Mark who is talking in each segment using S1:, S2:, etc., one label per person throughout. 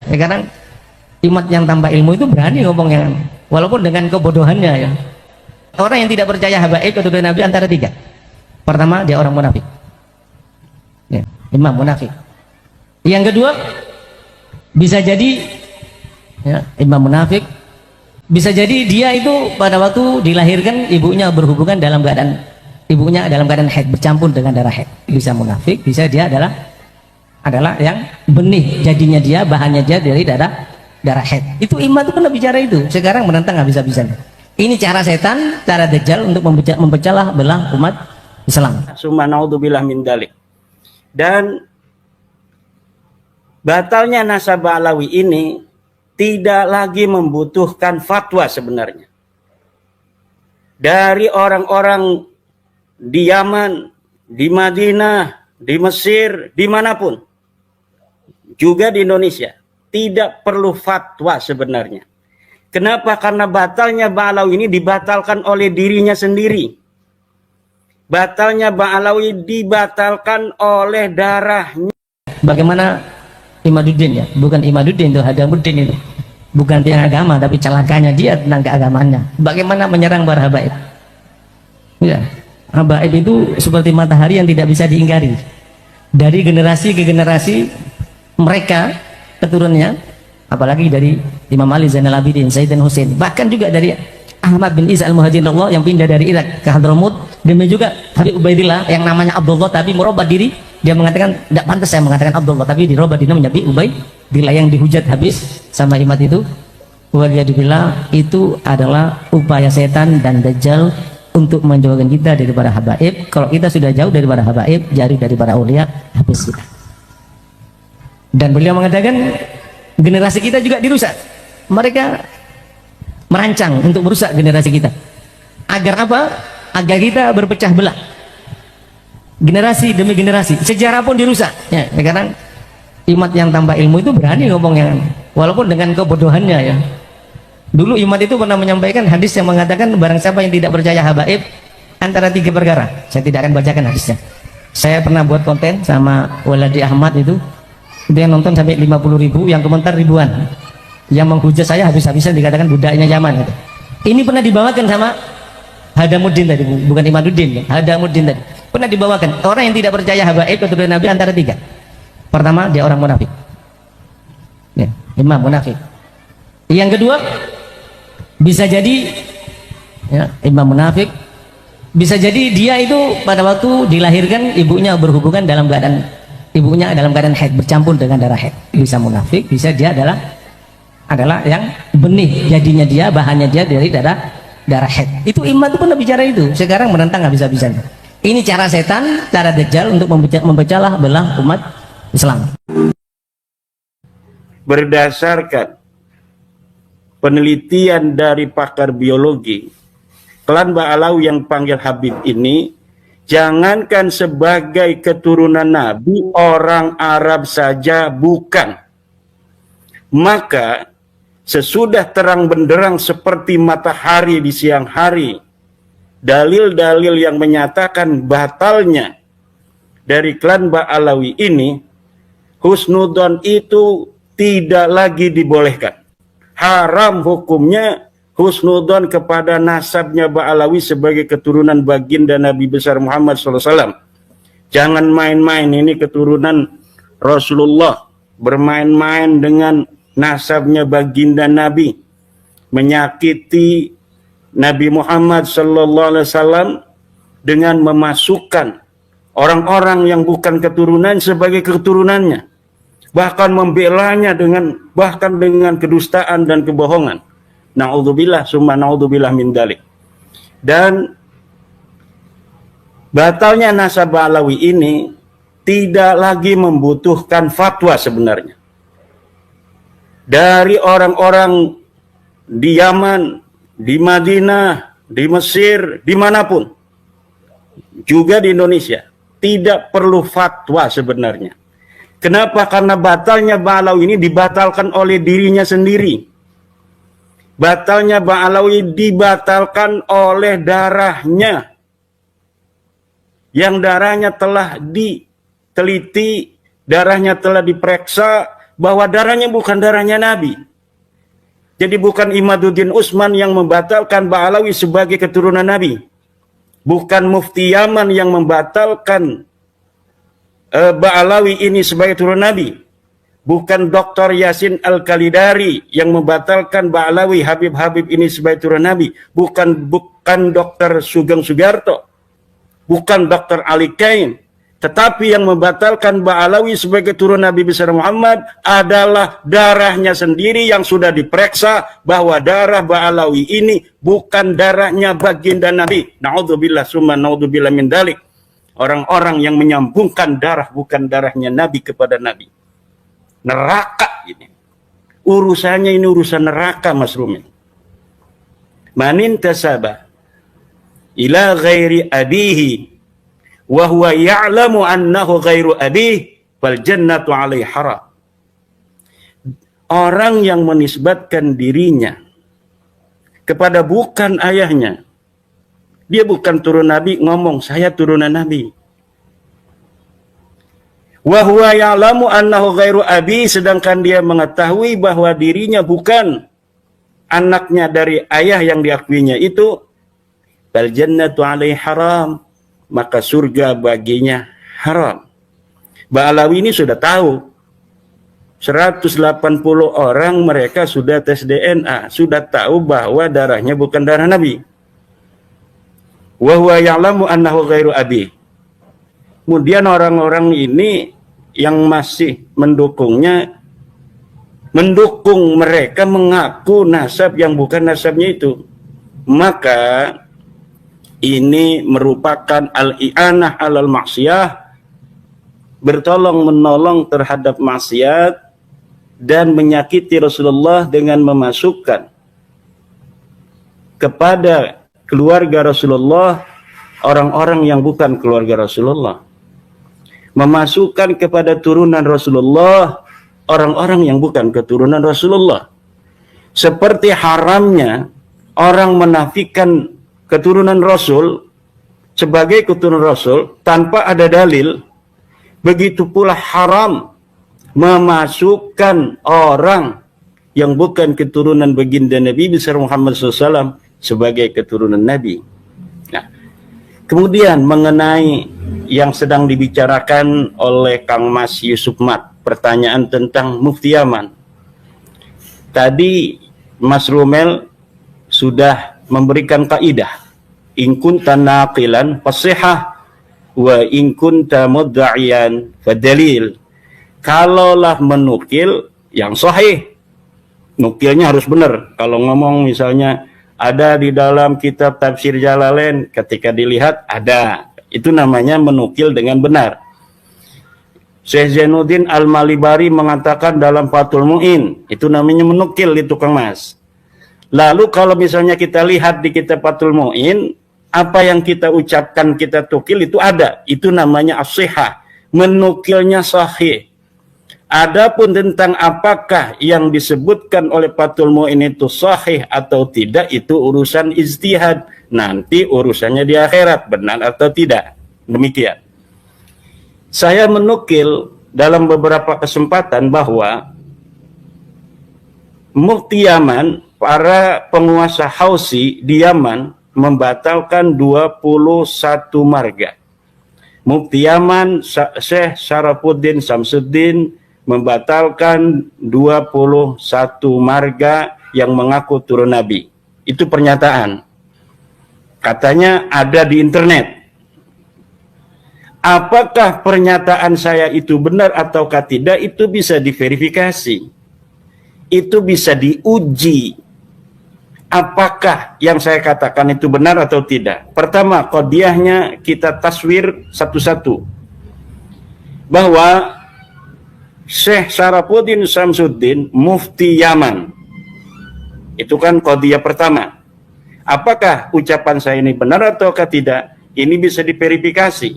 S1: Sekarang umat yang tanpa ilmu itu berani ngomong yang walaupun dengan kebodohannya ya. Orang yang tidak percaya habaib keturunan Nabi antara tiga. Pertama, dia orang munafik. Ya, imam munafik. Yang kedua, bisa jadi ya, imam munafik. Bisa jadi dia itu pada waktu dilahirkan ibunya berhubungan dalam keadaan haid, bercampur dengan darah haid. Bisa munafik, bisa dia adalah yang benih jadinya dia, bahannya dia dari darah haid. Itu imam itu pernah bicara itu. Sekarang menentang habis-habisan. Ini cara setan, cara dajjal untuk memecah belah umat Islam.
S2: Summa naudzubillah min dalik. Dan batalnya nasabah alawi ini tidak lagi membutuhkan fatwa sebenarnya. Dari orang-orang di Yaman, di Madinah, di Mesir, dimanapun. Juga di Indonesia. Tidak perlu fatwa sebenarnya. Kenapa? Karena batalnya Ba'alawi ini dibatalkan oleh dirinya sendiri. Batalnya Ba'alawi dibatalkan oleh darahnya.
S1: Bagaimana Imaduddin ya? Bukan Imaduddin itu, Hadamuddin itu. Bukan tiang agama, tapi celakanya dia tentang keagamannya. Bagaimana menyerang para habaib. Ya, habaib itu seperti matahari yang tidak bisa diingkari. Dari generasi ke generasi mereka keturunannya, apalagi dari Imam Ali Zainal Abidin, Sayyidina Husain, bahkan juga dari Ahmad bin Isa al-Muhajirullah yang pindah dari Irak ke Hadramut. Demikian juga Habib Ubaidillah yang namanya Abdullah tapi merubah diri, dia mengatakan tidak pantas saya mengatakan Abdullah, tapi dirubah diri menjadi Ubaidillah yang dihujat habis sama imam itu. Waliyadzubillah, itu adalah upaya setan dan dajjal untuk menjauhkan kita daripada habaib. Kalau kita sudah jauh daripada habaib, jauh daripada aulia, habis kita. Dan beliau mengatakan generasi kita juga dirusak. Mereka merancang untuk merusak generasi kita. Agar apa? Agar kita berpecah belah. Generasi demi generasi. Sejarah pun dirusak. Ya, sekarang umat yang tanpa ilmu itu berani ngomong yang walaupun dengan kebodohannya ya. Dulu umat itu pernah menyampaikan hadis yang mengatakan barang siapa yang tidak percaya habaib antara tiga perkara. Saya tidak akan bacakan hadisnya. Saya pernah buat konten sama Waladi Ahmad itu. Dia nonton sampai 50.000, yang komentar ribuan, yang menghujat saya habis-habisan, dikatakan budaknya Yaman gitu. Ini pernah dibawakan sama Hadamuddin tadi, bukan Imaduddin, Hadamuddin tadi pernah dibawakan. Orang yang tidak percaya habaib keturunan Nabi antara tiga. Pertama, dia orang munafik ya, imam munafik. Yang kedua, bisa jadi ya, imam munafik. Bisa jadi dia itu pada waktu dilahirkan ibunya berhubungan dalam keadaan haid, bercampur dengan darah haid. Bisa munafik, bisa dia adalah yang benih jadinya dia, bahannya dia dari darah haid. Itu imam itu pernah bicara itu. Sekarang menentang habis-habisan. Ini cara setan, cara dajjal untuk memecah belah umat Islam.
S2: Berdasarkan penelitian dari pakar biologi, klan Ba'alawi yang panggil Habib ini, jangankan sebagai keturunan Nabi, orang Arab saja bukan. Maka sesudah terang benderang seperti matahari di siang hari, dalil-dalil yang menyatakan batalnya dari klan Ba'alawi ini, husnudzon itu tidak lagi dibolehkan. Haram hukumnya husnudzon kepada nasabnya Ba'alawi sebagai keturunan baginda Nabi besar Muhammad SAW. Jangan main-main, ini keturunan Rasulullah. Bermain-main dengan nasabnya baginda Nabi. Menyakiti Nabi Muhammad SAW dengan memasukkan orang-orang yang bukan keturunan sebagai keturunannya. Bahkan membelanya bahkan dengan kedustaan dan kebohongan. Na'udzubillah summa na'udzubillah min dalik. Dan batalnya nasabah alawi ini tidak lagi membutuhkan fatwa sebenarnya. Dari orang-orang di Yaman, di Madinah, di Mesir, dimanapun. Juga di Indonesia. Tidak perlu fatwa sebenarnya. Kenapa? Karena batalnya Ba'alawi ini dibatalkan oleh dirinya sendiri. Batalnya Ba'alawi dibatalkan oleh darahnya. Yang darahnya telah diteliti, darahnya telah diperiksa, bahwa darahnya bukan darahnya Nabi. Jadi bukan Imaduddin Utsman yang membatalkan Ba'alawi sebagai keturunan Nabi. Bukan Mufti Yaman yang membatalkan Ba'alawi ini sebagai keturunan Nabi. Bukan Dr. Yasin Al-Kalidari yang membatalkan Ba'alawi Habib-Habib ini sebagai keturunan Nabi. Bukan Dr. Sugeng Sugiarto. Bukan Dr. Ali Kain. Tetapi yang membatalkan Ba'alawi sebagai keturunan Nabi besar Muhammad adalah darahnya sendiri yang sudah diperiksa bahwa darah Ba'alawi ini bukan darahnya baginda Nabi. Na'udzubillah summa na'udzubillah min dalik. Orang-orang yang menyambungkan darah bukan darahnya Nabi kepada Nabi. Neraka ini. Urusannya ini urusan neraka, Mas Rumi. Manin tasaba ila ghairi abihi wa huwa ya'lamu annahu ghairu abih fal jannatu alaihi haram. Orang yang menisbatkan dirinya kepada bukan ayahnya, dia bukan turun Nabi, ngomong saya turunan Nabi. Wa huwa ya'lamu annahu ghairu abi, sedangkan dia mengetahui bahwa dirinya bukan anaknya dari ayah yang diakuinya itu, fal jannatu alaihi haram, maka surga baginya haram. Ba'alawi ini sudah tahu. 180 orang mereka sudah tes DNA, sudah tahu bahwa darahnya bukan darah Nabi. Wa huwa ya'lamu annahu ghairu abi. Kemudian orang-orang ini yang masih mendukungnya, mendukung mereka mengaku nasab yang bukan nasabnya itu. Maka ini merupakan al-i'anah alal maksiyah, bertolong menolong terhadap maksiat dan menyakiti Rasulullah dengan memasukkan kepada keluarga Rasulullah orang-orang yang bukan keluarga Rasulullah, memasukkan kepada turunan Rasulullah orang-orang yang bukan keturunan Rasulullah. Seperti haramnya orang menafikan keturunan Rasul sebagai keturunan Rasul tanpa ada dalil, begitu pula haram memasukkan orang yang bukan keturunan baginda Nabi besar Muhammad SAW sebagai keturunan Nabi. Nah, kemudian mengenai yang sedang dibicarakan oleh Kang Mas Yusuf Mat, pertanyaan tentang Mufti Yaman. Tadi Mas Rumel sudah memberikan kaidah, in kunta naqilan fasihah wa in kunta mudda'iyan fadalil. Kalaulah menukil yang sahih, nukilnya harus benar. Kalau ngomong misalnya ada di dalam kitab tafsir Jalalain, ketika dilihat ada, itu namanya menukil dengan benar. Syekh Zainuddin Al-Malibari mengatakan dalam Fathul Mu'in, itu namanya menukil di tukang mas. Lalu kalau misalnya kita lihat di kitab Fathul Mu'in, apa yang kita ucapkan, kita tukil itu ada. Itu namanya as-sihah, menukilnya sahih. Adapun tentang apakah yang disebutkan oleh Fathul Mu'in itu sahih atau tidak, itu urusan ijtihad. Nanti urusannya di akhirat, benar atau tidak. Demikian. Saya menukil dalam beberapa kesempatan bahwa Mufti Yaman, para penguasa Hausi di Yaman membatalkan 21 marga. Mufti Yaman Syekh Syarafuddin Samsuddin membatalkan 21 marga yang mengaku turun Nabi. Itu pernyataan. Katanya ada di internet. Apakah pernyataan saya itu benar ataukah tidak, itu bisa diverifikasi. Itu bisa diuji. Apakah yang saya katakan itu benar atau tidak? Pertama, qadiyahnya kita taswir satu-satu. Bahwa Syekh Syarafuddin Samsuddin Mufti Yaman. Itu kan qadiyah pertama. Apakah ucapan saya ini benar ataukah tidak? Ini bisa diverifikasi.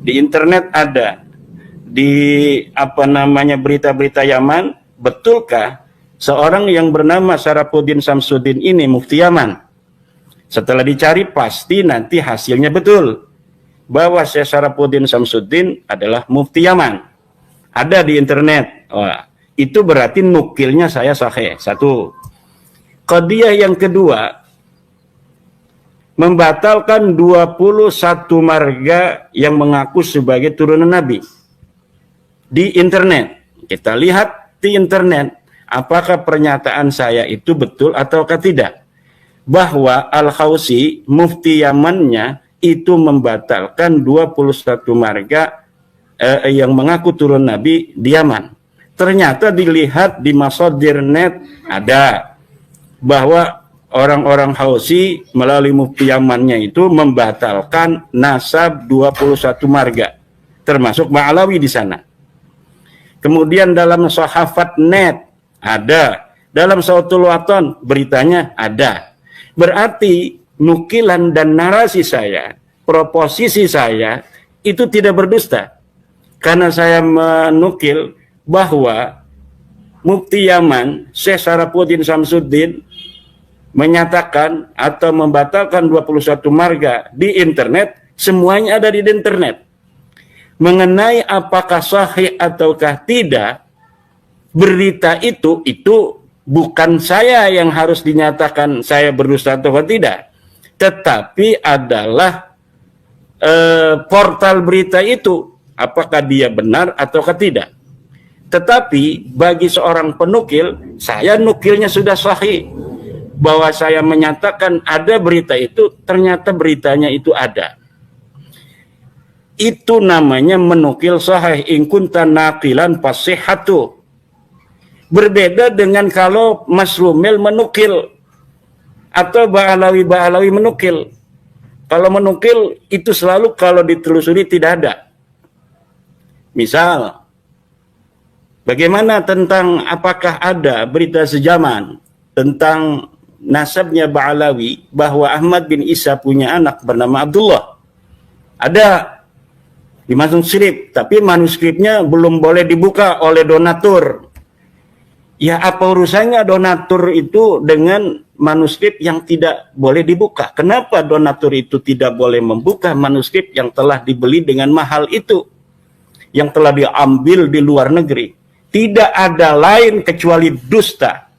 S2: Di internet ada. Di berita-berita Yaman, betulkah seorang yang bernama Syarafuddin Samsuddin ini Mufti Yaman? Setelah dicari pasti nanti hasilnya betul bahwa Syekh Syarafuddin Samsuddin adalah Mufti Yaman. Ada di internet. Wah, itu berarti nukilnya saya sahih. Satu. Qadiyah yang kedua, membatalkan 21 marga yang mengaku sebagai turunan Nabi di internet. Kita lihat di internet apakah pernyataan saya itu betul ataukah tidak, bahwa Al-Khawsi, mufti Yamannya, itu membatalkan 21 marga yang mengaku turun Nabi di Yaman. Ternyata dilihat di masadir net ada bahwa orang-orang Hausi melalui mufti Yamannya itu membatalkan nasab 21 marga, termasuk Ba'alawi di sana. Kemudian dalam Sahafat net ada, dalam Sautul Waton beritanya ada. Berarti nukilan dan narasi saya, proposisi saya itu tidak berdusta. Karena saya menukil bahwa Mufti Yaman, Syekh Sarafuddin Samsuddin, menyatakan atau membatalkan 21 marga di internet, semuanya ada di internet. Mengenai apakah sahih ataukah tidak, berita itu bukan saya yang harus dinyatakan saya berdusta atau tidak, tetapi adalah portal berita itu, apakah dia benar ataukah tidak. Tetapi bagi seorang penukil, saya nukilnya sudah sahih, bahwa saya menyatakan ada berita itu, ternyata beritanya itu ada. Itu namanya menukil sahih. In kunta naqilan fasihhatu. Berbeda dengan kalau Mas Rumil menukil atau Ba'alawi menukil. Kalau menukil itu selalu kalau ditelusuri tidak ada. Misal, bagaimana tentang apakah ada berita sejaman tentang nasabnya Ba'alawi bahwa Ahmad bin Isa punya anak bernama Abdullah? Ada di manuskrip, tapi manuskripnya belum boleh dibuka oleh donatur. Ya, apa urusannya donatur itu dengan manuskrip yang tidak boleh dibuka? Kenapa donatur itu tidak boleh membuka manuskrip yang telah dibeli dengan mahal itu, yang telah diambil di luar negeri? Tidak ada lain kecuali dusta.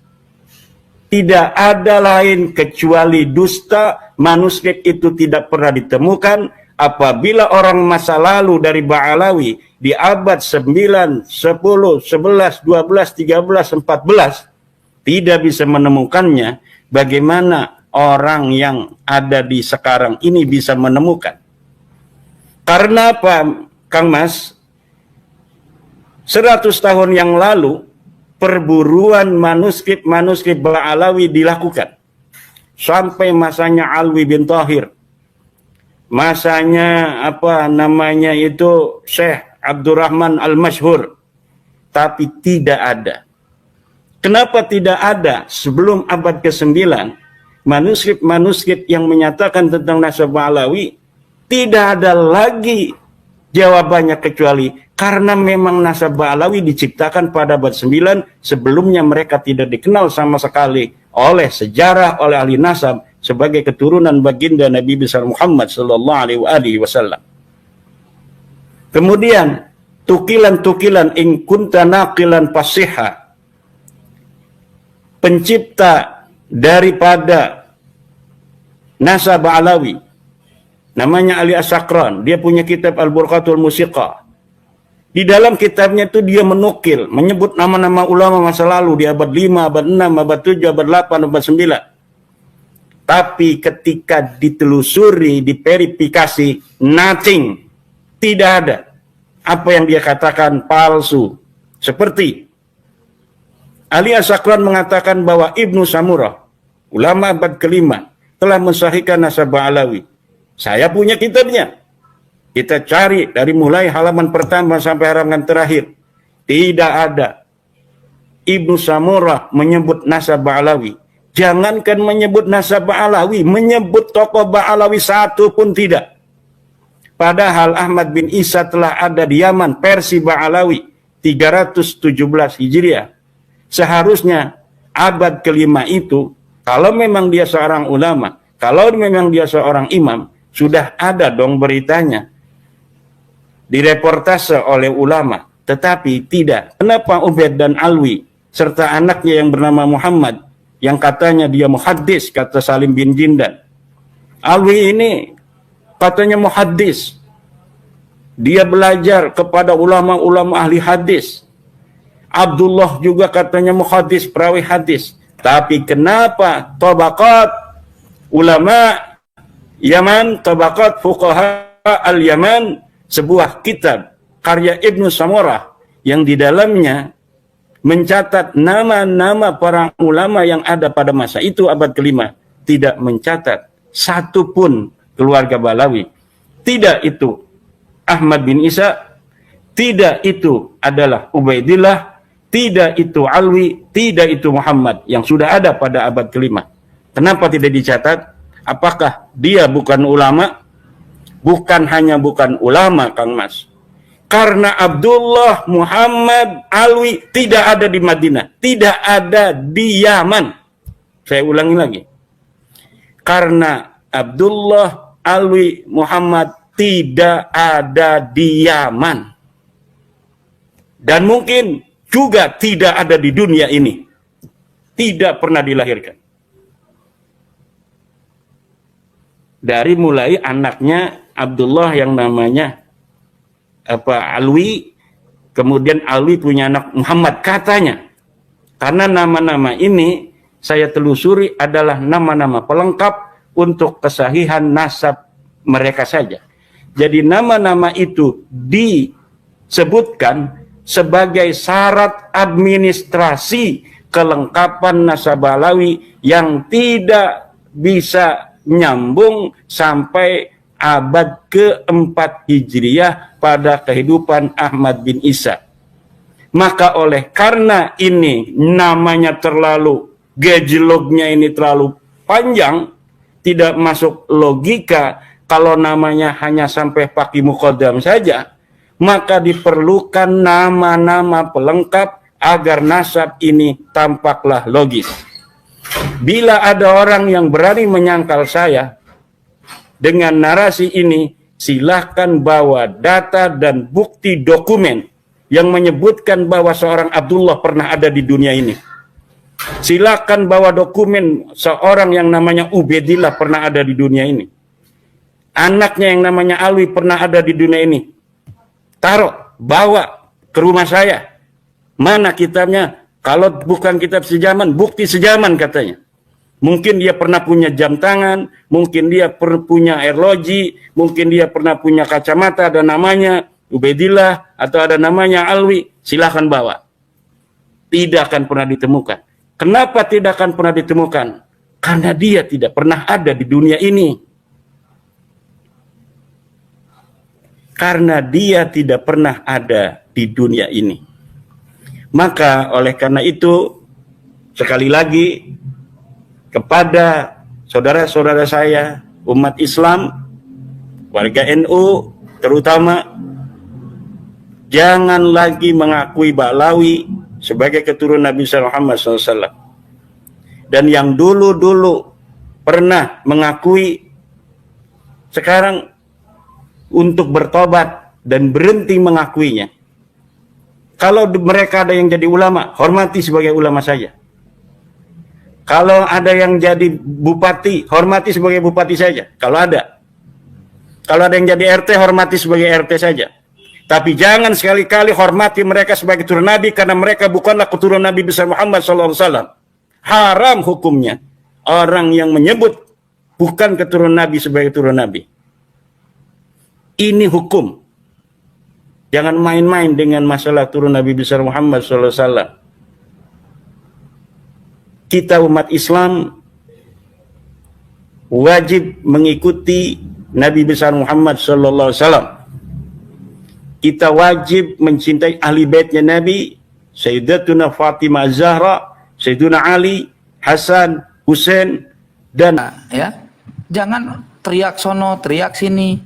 S2: Tidak ada lain kecuali dusta. Manuskrip itu tidak pernah ditemukan. Apabila orang masa lalu dari Ba'alawi di abad 9, 10, 11, 12, 13, 14 tidak bisa menemukannya, bagaimana orang yang ada di sekarang ini bisa menemukan? Karena apa, Kang Mas? 100 tahun yang lalu perburuan manuskrip Ba'alawi dilakukan sampai masanya Alwi bin Thahir, masanya Syekh Abdurrahman Al-Masyhur, tapi tidak ada. Kenapa tidak ada? Sebelum abad ke-9 manuskrip yang menyatakan tentang nasab Ba'alawi tidak ada lagi jawabannya, kecuali karena memang nasab Ba'alawi diciptakan pada abad 9, sebelumnya mereka tidak dikenal sama sekali oleh sejarah, oleh ahli nasab sebagai keturunan baginda Nabi besar Muhammad sallallahu alaihi wasallam. Kemudian tukilan in kunta naqilan fasihha, pencipta daripada nasab Ba'alawi namanya Ali As-Sakran, dia punya kitab Al-Burqatul Musiqa. Di dalam kitabnya itu dia menukil, menyebut nama-nama ulama masa lalu di abad 5, abad 6, abad 7, abad 8, abad 9. Tapi ketika ditelusuri, diverifikasi, nothing. Tidak ada. Apa yang dia katakan palsu. Seperti Ali As-Sakran mengatakan bahwa Ibnu Samurah, ulama abad ke-5, telah mensahihkan nasab Ba'alawi. Saya punya kitabnya. Kita cari dari mulai halaman pertama sampai halaman terakhir. Tidak ada. Ibnu Samurah menyebut nasab Ba'alawi. Jangankan menyebut nasab Ba'alawi, menyebut tokoh Ba'alawi satu pun tidak. Padahal Ahmad bin Isa telah ada di Yaman, versi Ba'alawi, 317 Hijriah. Seharusnya abad ke-5 itu, kalau memang dia seorang ulama, kalau memang dia seorang imam, sudah ada dong beritanya. Direportase oleh ulama Tetapi tidak. Kenapa Ubaid dan Alwi serta anaknya yang bernama Muhammad yang katanya dia muhaddis, kata Salim bin Jindan. Alwi ini katanya muhaddis. Dia belajar kepada ulama-ulama ahli hadis. Abdullah juga katanya muhaddis, perawi hadis. Tapi kenapa tabaqat ulama Yaman, tabaqat fuqaha al-Yaman, sebuah kitab karya Ibnu Samurah yang di dalamnya mencatat nama-nama para ulama yang ada pada masa itu abad kelima, tidak mencatat satu pun keluarga Balawi. Tidak itu Ahmad bin Isa, tidak itu adalah Ubaidillah, tidak itu Alwi, tidak itu Muhammad yang sudah ada pada abad kelima. Kenapa tidak dicatat? Apakah dia bukan ulama? Bukan hanya bukan ulama, Kang Mas. Karena Abdullah, Muhammad, Alwi tidak ada di Madinah, tidak ada di Yaman. Saya ulangi lagi. Karena Abdullah, Alwi, Muhammad tidak ada di Yaman. Dan mungkin juga tidak ada di dunia ini. Tidak pernah dilahirkan. Dari mulai anaknya Abdullah yang namanya Alwi, kemudian Alwi punya anak Muhammad katanya. Karena nama-nama ini saya telusuri adalah nama-nama pelengkap untuk kesahihan nasab mereka saja. Jadi nama-nama itu disebutkan sebagai syarat administrasi kelengkapan nasab Balawi yang tidak bisa nyambung sampai abad keempat Hijriyah pada kehidupan Ahmad bin Isa. Maka oleh karena ini namanya terlalu, gejlognya ini terlalu panjang, tidak masuk logika kalau namanya hanya sampai Paki Muqaddam saja, maka diperlukan nama-nama pelengkap agar nasab ini tampaklah logis. Bila ada orang yang berani menyangkal saya dengan narasi ini, silahkan bawa data dan bukti dokumen yang menyebutkan bahwa seorang Abdullah pernah ada di dunia ini. Silakan bawa dokumen seorang yang namanya Ubaidillah pernah ada di dunia ini. Anaknya yang namanya Alwi pernah ada di dunia ini. Taruh, bawa ke rumah saya. Mana kitabnya? Kalau bukan kitab sejaman, bukti sejaman katanya. Mungkin dia pernah punya jam tangan, mungkin dia punya arloji, mungkin dia pernah punya kacamata, ada namanya Ubaidillah, atau ada namanya Alwi. Silahkan bawa. Tidak akan pernah ditemukan. Kenapa tidak akan pernah ditemukan? Karena dia tidak pernah ada di dunia ini. Karena dia tidak pernah ada di dunia ini. Maka oleh karena itu, sekali lagi, kepada saudara-saudara saya, umat Islam, warga NU terutama, jangan lagi mengakui Ba'lawi sebagai keturunan Nabi Muhammad SAW. Dan yang dulu-dulu pernah mengakui, sekarang untuk bertobat dan berhenti mengakuinya. Kalau mereka ada yang jadi ulama, hormati sebagai ulama saja. Kalau ada yang jadi bupati, hormati sebagai bupati saja. Kalau ada yang jadi RT, hormati sebagai RT saja. Tapi jangan sekali-kali hormati mereka sebagai keturunan Nabi, karena mereka bukanlah keturunan Nabi besar Muhammad SAW. Haram hukumnya orang yang menyebut bukan keturunan Nabi sebagai keturunan Nabi. Ini hukum. Jangan main-main dengan masalah turun Nabi besar Muhammad SAW. Kita umat Islam wajib mengikuti Nabi besar Muhammad SAW. Kita wajib mencintai ahli baitnya Nabi, Sayyidatuna Fatimah Zahra, Sayyiduna Ali, Hasan, Husain, dan
S3: ya. Jangan teriak sono, teriak sini.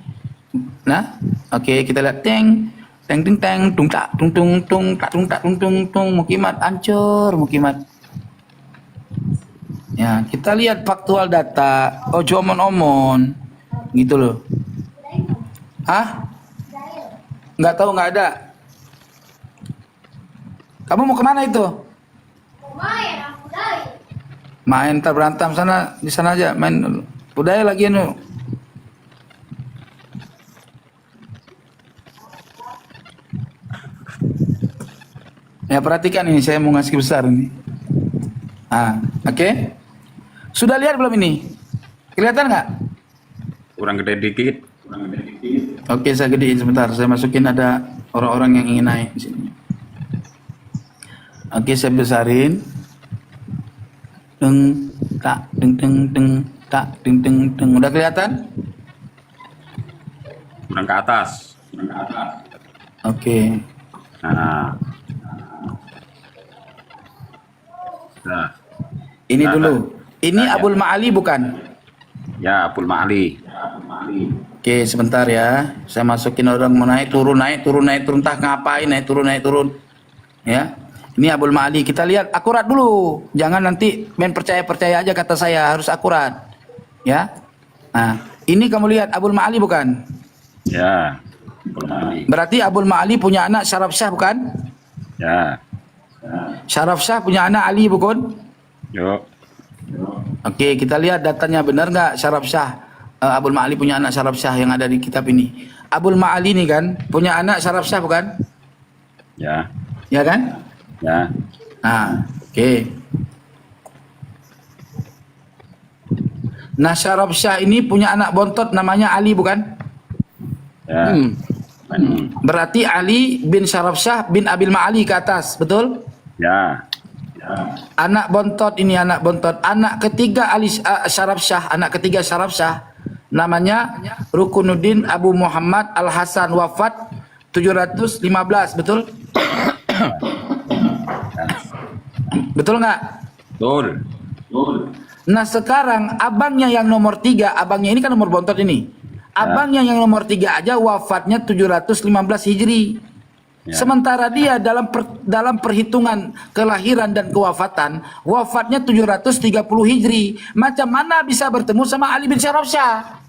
S3: Nah, oke, kita lihat teng tung tak tung tak tung mukimat hancur mukimat. Ya, kita lihat faktual data, ojo omon-omon gitu loh. Hah? Nggak tahu, nggak ada. Kamu mau kemana itu? Main ntar berantem sana, di sana aja main. Budaya lagi anu. Ya perhatikan ini, saya mau ngasih besar ini. Oke. Sudah lihat belum ini? Kelihatan nggak?
S2: Kurang gede dikit.
S3: Oke, saya gedein sebentar. Saya masukin ada orang-orang yang ingin naik di sini. Oke, saya besarin. Deng, tak, deng, deng, deng, tak, deng, deng, deng. Udah kelihatan?
S2: Kurang ke atas.
S3: Oke.
S2: Nah.
S3: Ini
S2: Nah,
S3: dulu. Ini
S2: nah, ya.
S3: Abul Ma'ali bukan?
S2: Ya, Abul Ma'ali.
S3: Oke, sebentar ya. Saya masukin orang mau naik, turun, entah ngapain, naik, turun. Ya. Ini Abul Ma'ali. Kita lihat akurat dulu. Jangan nanti main percaya-percaya aja kata saya, harus akurat. Ya. Nah, ini kamu lihat Abul Ma'ali bukan?
S2: Ya, Abul Ma'ali.
S3: Berarti Abul Ma'ali punya anak Syaraf Syah bukan?
S2: Ya.
S3: Syaraf Syah punya anak Ali bukan?
S2: Yuk.
S3: Oke, kita lihat datanya benar nggak Syaraf Syah? Abul Ma'ali punya anak Syaraf Syah yang ada di kitab ini. Abul Ma'ali ini kan punya anak Syaraf Syah bukan?
S2: Ya.
S3: Ya kan?
S2: Ya.
S3: Oke. Nah, Syaraf Syah ini punya anak bontot namanya Ali bukan?
S2: Ya.
S3: Berarti Ali bin Syaraf Syah bin Abil Ma'ali ke atas, betul?
S2: Ya.
S3: Anak bontot ini anak bontot. Anak ketiga Ali Syaraf Syah, anak ketiga Syaraf Syah namanya Rukunuddin Abu Muhammad Al Hasan, wafat 715, betul? Betul nggak?
S2: Betul.
S3: Nah sekarang abangnya yang nomor 3, abangnya ini kan nomor bontot ini. Abangnya yang nomor 3 aja wafatnya 715 Hijri.
S2: Ya.
S3: Sementara dia dalam perhitungan kelahiran dan kewafatan, wafatnya 730 Hijri. Macam mana bisa bertemu sama Ali bin Syaraf Syah?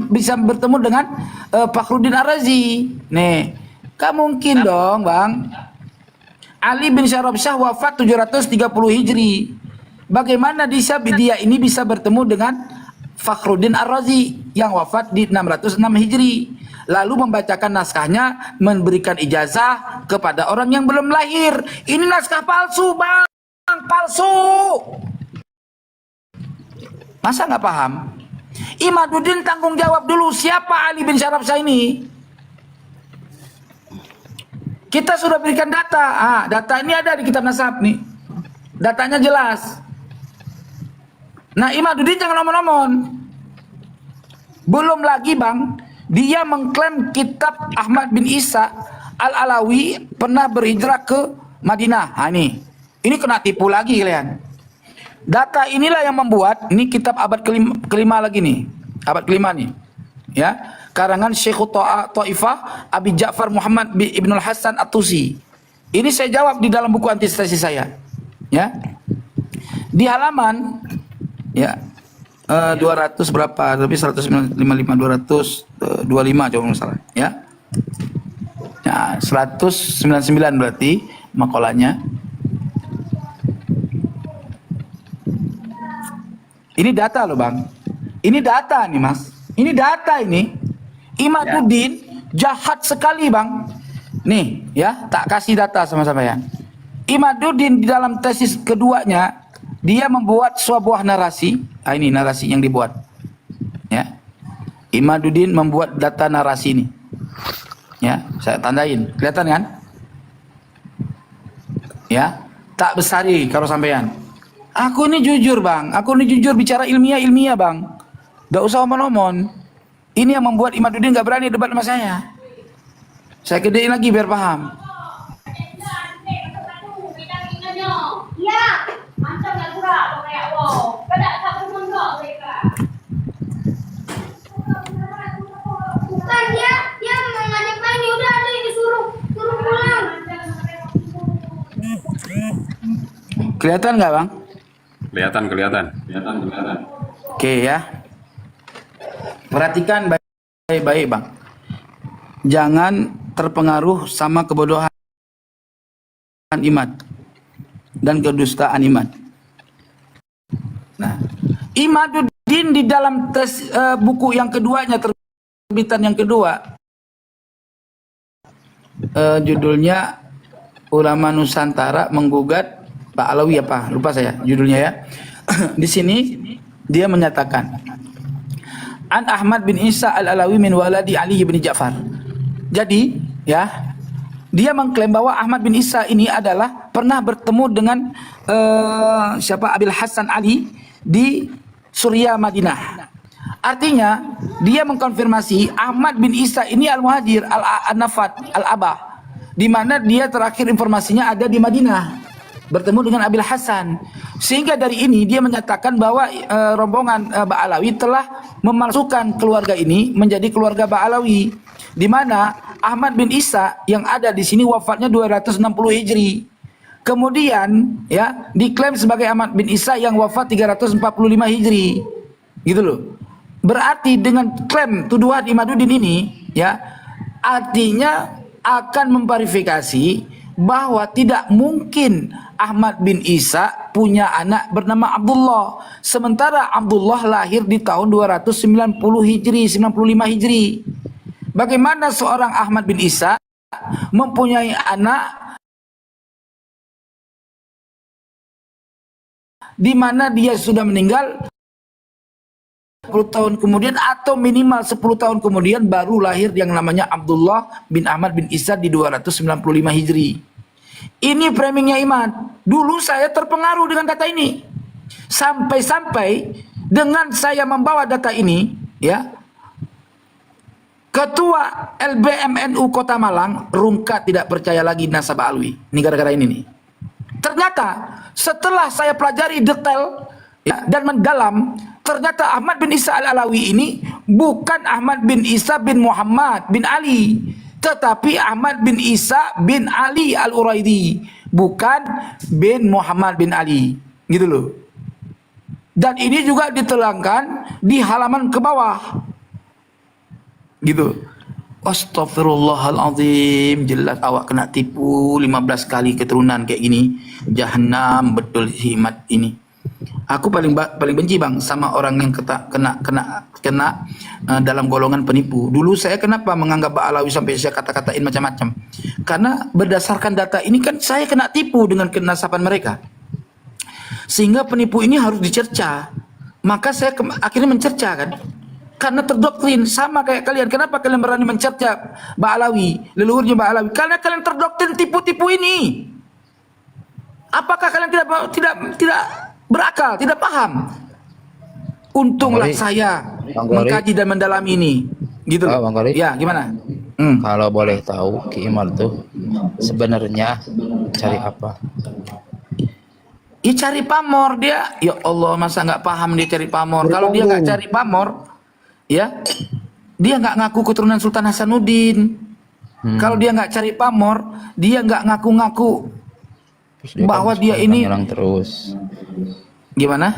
S3: Bisa bertemu dengan Fakhruddin Ar-Razi. Nih, gak mungkin dong, Bang. Ali bin Syaraf Syah wafat 730 Hijri. Bagaimana dia ini bisa bertemu dengan Fakhruddin Ar-Razi yang wafat di 606 Hijri, lalu membacakan naskahnya, memberikan ijazah kepada orang yang belum lahir. Ini naskah palsu, Bang, palsu. Masa nggak paham? Imaduddin tanggung jawab dulu, siapa Ali bin Syaraf Syah ini? Kita sudah berikan data. Data ini ada di kitab nasab nih. Datanya jelas. Nah, Imaduddin jangan omon-omon. Belum lagi, Bang, dia mengklaim kitab Ahmad bin Isa Al-Alawi pernah berhijrah ke Madinah. Ini kena tipu lagi kalian. Data inilah yang membuat, ini kitab abad kelima lagi nih. Abad kelima nih. Ya, karangan Syekh Ta'ifah Abi Ja'far Muhammad bin Ibnul Hasan At-Tusi. Ini saya jawab di dalam buku antitesis saya. Ya. Di halaman 200 berapa? Tapi 155 225 coba nggak salah, ya. Ya, 199 berarti makalahnya. Ini data loh, Bang. Ini data nih, Mas. Ini data ini. Imaduddin jahat sekali, Bang. Nih, ya, tak kasih data sama-sama ya. Imaduddin di dalam tesis keduanya dia membuat sebuah narasi. Ini narasi yang dibuat. Ya. Imaduddin membuat data narasi ini. Ya, saya tandain. Kelihatan kan? Ya, tak besari kalau sampean. Aku ini jujur, Bang. Aku ini jujur bicara ilmiah, Bang. Gak usah omon-omon. Ini yang membuat Imaduddin gak berani debat sama saya. Saya gedein lagi biar paham.
S4: Bukan dia mengajak main, udah ada yang disuruh pulang.
S3: Kelihatan nggak, Bang?
S2: Kelihatan.
S3: Oke ya. Perhatikan baik-baik, Bang. Jangan terpengaruh sama kebodohan. iman dan kedustaan iman. Nah, Imaduddin di dalam buku yang keduanya, terbitan yang kedua, judulnya Ulama Nusantara Menggugat Pak Alawi apa? Lupa saya judulnya ya. Di sini dia menyatakan An Ahmad bin Isa Al-Alawi min waladi Ali bin Ja'far. Jadi, ya, dia mengklaim bahwa Ahmad bin Isa ini adalah pernah bertemu dengan siapa Abil Hasan Ali di Suria Madinah. Artinya dia mengkonfirmasi Ahmad bin Isa ini Al-Muhajir Al-Nafat Al-Abah, di mana dia terakhir informasinya ada di Madinah bertemu dengan Abil Hasan. Sehingga dari ini dia menyatakan bahwa rombongan Ba'alawi telah memasukkan keluarga ini menjadi keluarga Ba'alawi, di mana Ahmad bin Isa yang ada di sini wafatnya 260 Hijri. Kemudian ya diklaim sebagai Ahmad bin Isa yang wafat 345 Hijri. Gitu loh. Berarti dengan klaim tuduhan Imaduddin ini ya artinya akan memverifikasi bahwa tidak mungkin Ahmad bin Isa punya anak bernama Abdullah. Sementara Abdullah lahir di tahun 290 Hijri, 95 Hijri. Bagaimana seorang Ahmad bin Isa mempunyai anak di mana dia sudah meninggal 10 tahun kemudian atau minimal 10 tahun kemudian baru lahir yang namanya Abdullah bin Ahmad bin Isa di 295 Hijri. Ini framingnya Iman. Dulu saya terpengaruh dengan data ini. Sampai-sampai dengan saya membawa data ini, ya, Ketua LBMNU Kota Malang rungkat tidak percaya lagi nasabah Alwi. Ini gara-gara ini nih. Ternyata setelah saya pelajari detail ya, dan mendalam, ternyata Ahmad bin Isa Al-Alawi ini bukan Ahmad bin Isa bin Muhammad bin Ali, tetapi Ahmad bin Isa bin Ali Al-Uraidi, bukan bin Muhammad bin Ali, gitu loh. Dan ini juga ditelangkan di halaman ke bawah, gitu. Astaghfirullahaladzim, jelas awak kena tipu 15 kali keturunan kayak gini. Jahanam betul himat ini. Aku paling benci bang sama orang yang kena dalam golongan penipu. Dulu saya kenapa menganggap Ba'alawi sampai saya kata-katain macam-macam? Karena berdasarkan data ini kan saya kena tipu dengan kenasaban mereka. Sehingga penipu ini harus dicerca. Maka saya akhirnya mencerca kan. Karena terdoktrin sama kayak kalian. Kenapa kalian berani mencerca Ba'alawi, leluhurnya Ba'alawi? Karena kalian terdoktrin tipu-tipu ini. Apakah kalian tidak berakal, tidak paham? Untunglah saya mengkaji dan mendalami ini. Gitu.
S5: Bang Kori,
S3: Ya, gimana?
S5: kalau boleh tahu Ki Imar tuh sebenarnya cari apa?
S3: Ya cari pamor dia. Ya Allah, masa nggak paham dia cari pamor? Kalau dia nggak cari pamor, ya dia nggak ngaku keturunan Sultan Hasanuddin. Kalau dia nggak cari pamor, dia nggak ngaku-ngaku
S5: Terus dia
S3: bahwa
S5: kan
S3: dia
S5: suka
S3: ini
S5: ngilang terus.
S3: gimana?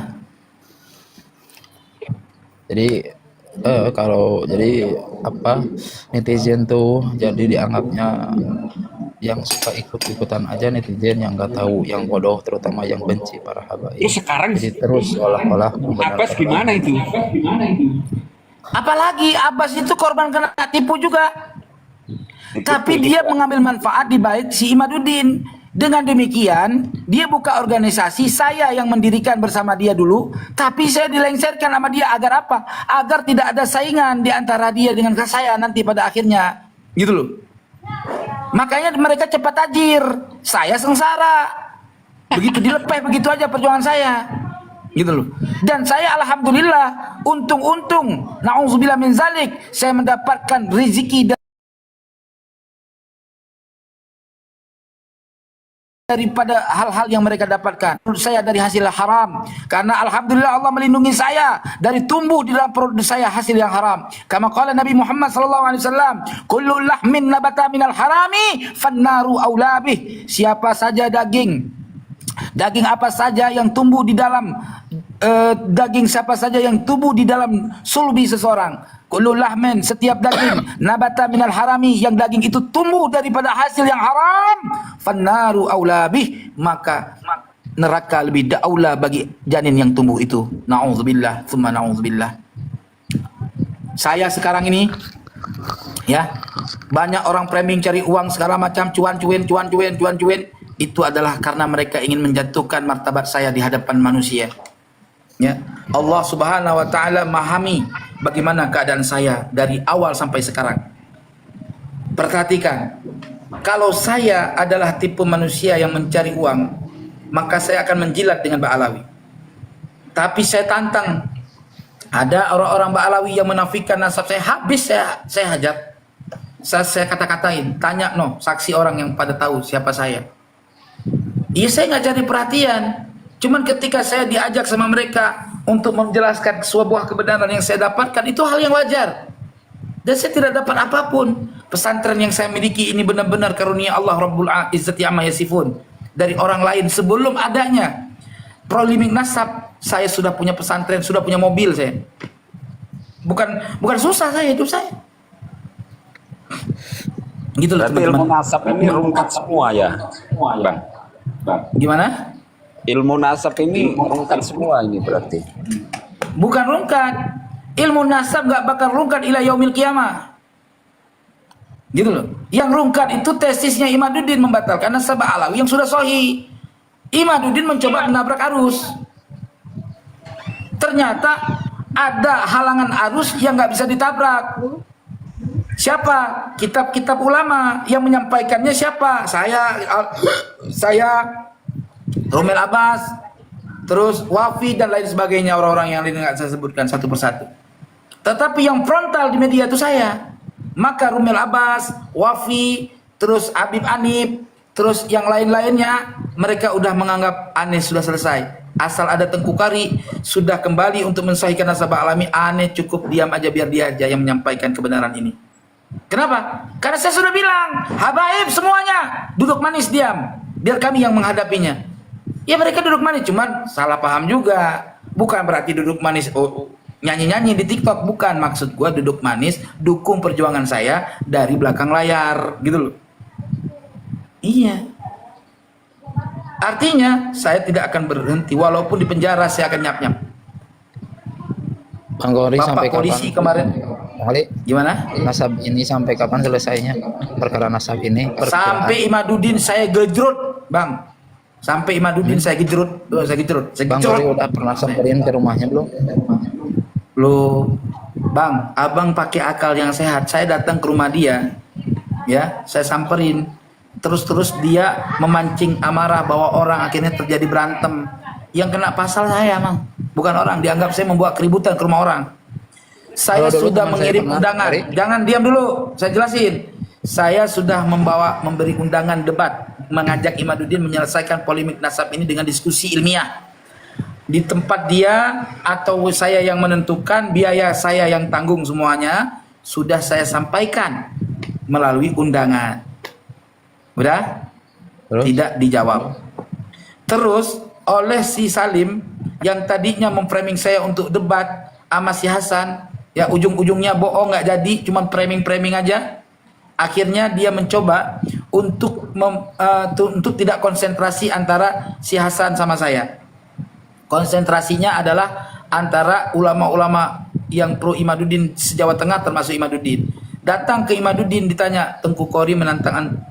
S5: Jadi kalau jadi apa netizen tuh jadi dianggapnya yang suka ikut-ikutan aja netizen yang nggak tahu, yang bodoh, terutama yang benci para habaib.
S6: Ya sekarang
S5: Jadi terus seolah-olah
S6: Abbas gimana itu?
S3: Apalagi Abbas itu korban kena tipu juga. Tapi dia mengambil manfaat di bait si Imaduddin. Dengan demikian, dia buka organisasi, saya yang mendirikan bersama dia dulu, tapi saya dilengsarkan sama dia agar apa? Agar tidak ada saingan di antara dia dengan saya nanti pada akhirnya. Gitu loh. Makanya mereka cepat tajir, saya sengsara. Begitu dilepeh begitu aja perjuangan saya. Gitu loh. Dan saya alhamdulillah untung-untung, na'udzubillah min zalik, saya mendapatkan rezeki daripada hal-hal yang mereka dapatkan. Menurut saya dari hasil haram, karena alhamdulillah Allah melindungi saya dari tumbuh di dalam perut saya hasil yang haram. Kama qala Nabi Muhammad sallallahu alaihi wasallam, kullu lahmin nabata minal harami fannaru aula bih. Siapa saja daging apa saja yang tumbuh di dalam daging siapa saja yang tumbuh di dalam sulbi seseorang, kullu lahmen, setiap daging, nabata minal harami, yang daging itu tumbuh daripada hasil yang haram, fannaru aula bih, maka neraka lebih daula bagi janin yang tumbuh itu. Na'udzubillah, tsumma na'udzubillah. Saya sekarang ini, ya, banyak orang framing cari uang segala macam, cuan-cuan, itu adalah karena mereka ingin menjatuhkan martabat saya di hadapan manusia. Ya, Allah Subhanahu wa taala memahami bagaimana keadaan saya dari awal sampai sekarang. Perhatikan, kalau saya adalah tipe manusia yang mencari uang, maka saya akan menjilat dengan Ba'alawi. Tapi saya tantang, ada orang-orang Ba'alawi yang menafikan nasab saya, habis saya hajar. Saya kata-katain, tanya saksi orang yang pada tahu siapa saya. Iya, saya nggak cari perhatian. Cuman ketika saya diajak sama mereka untuk menjelaskan sebuah kebenaran yang saya dapatkan, itu hal yang wajar. Dan saya tidak dapat apapun. Pesantren yang saya miliki ini benar-benar karunia Allah Rabbul Izzati Amma Yasifun. Dari orang lain sebelum adanya polemik nasab, saya sudah punya pesantren, sudah punya mobil saya. Bukan susah saya, hidup saya. Gitu loh,
S6: Berarti
S3: teman-teman.
S6: ilmu nasab ini rungkat semua ya, Bang?
S3: Gimana?
S6: Ilmu nasab ini rungkat semua ini berarti.
S3: Bukan rungkat. Ilmu nasab gak bakal rungkat ila yaumil qiyamah. Gitu loh. Yang rungkat itu tesisnya Imaduddin membatalkan nasab Alawi yang sudah sahih. Imaduddin mencoba menabrak arus. Ternyata ada halangan arus yang gak bisa ditabrak. Siapa? Kitab-kitab ulama yang menyampaikannya siapa? Saya Romel Abbas, terus Wafi dan lain sebagainya, orang-orang yang lain nggak saya sebutkan satu persatu. Tetapi yang frontal di media itu saya. Maka Romel Abbas, Wafi, terus Habib Anip, terus yang lain-lainnya, mereka udah menganggap Anies sudah selesai. Asal ada Tengku Kari sudah kembali untuk mensahihkan nasabah alami, Anies cukup diam aja, biar dia aja yang menyampaikan kebenaran ini. Kenapa? Karena saya sudah bilang, habaib semuanya duduk manis diam, biar kami yang menghadapinya. Ya mereka duduk manis, cuman salah paham juga. Bukan berarti duduk manis nyanyi-nyanyi di TikTok, bukan. Maksud gua duduk manis, dukung perjuangan saya dari belakang layar, gitu loh. Iya. Artinya saya tidak akan berhenti, walaupun di penjara saya akan nyap-nyap.
S5: Bang Gori,
S3: Bapak
S5: sampai
S3: polisi
S5: kapan?
S3: kemarin,
S5: Bang Gori,
S3: gimana?
S5: nasab ini sampai kapan selesainya? Perkara nasab ini?
S3: Sampai Imaduddin saya gejrut, Bang. Sampai Imaduddin saya gejrut.
S5: Bang Gori udah pernah samperin ke rumahnya belum?
S3: Loh, Bang, abang pakai akal yang sehat. Saya datang ke rumah dia, ya, saya samperin. Terus dia memancing amarah bahwa orang, akhirnya terjadi berantem. Yang kena pasal saya, Bang. Bukan orang, dianggap saya membawa keributan ke rumah orang. Saya
S5: Kalau dulu
S3: sudah
S5: teman saya
S3: mengirim
S5: pernah,
S3: undangan.
S5: Ari.
S3: Jangan diam dulu, saya jelasin. Saya sudah memberi undangan debat, mengajak Imaduddin menyelesaikan polemik nasab ini dengan diskusi ilmiah. Di tempat dia atau saya yang menentukan, biaya saya yang tanggung semuanya, sudah saya sampaikan melalui undangan. Udah?
S5: Terus?
S3: Tidak dijawab. Terus oleh si Salim yang tadinya memframing saya untuk debat sama si Hasan, ya ujung-ujungnya bohong, nggak jadi, cuman framing aja. Akhirnya dia mencoba untuk tidak konsentrasi antara si Hasan sama saya. Konsentrasinya adalah antara ulama-ulama yang pro Imaduddin se-Jawa Tengah, termasuk Imaduddin. Datang ke Imaduddin ditanya, Tengku Kori menantang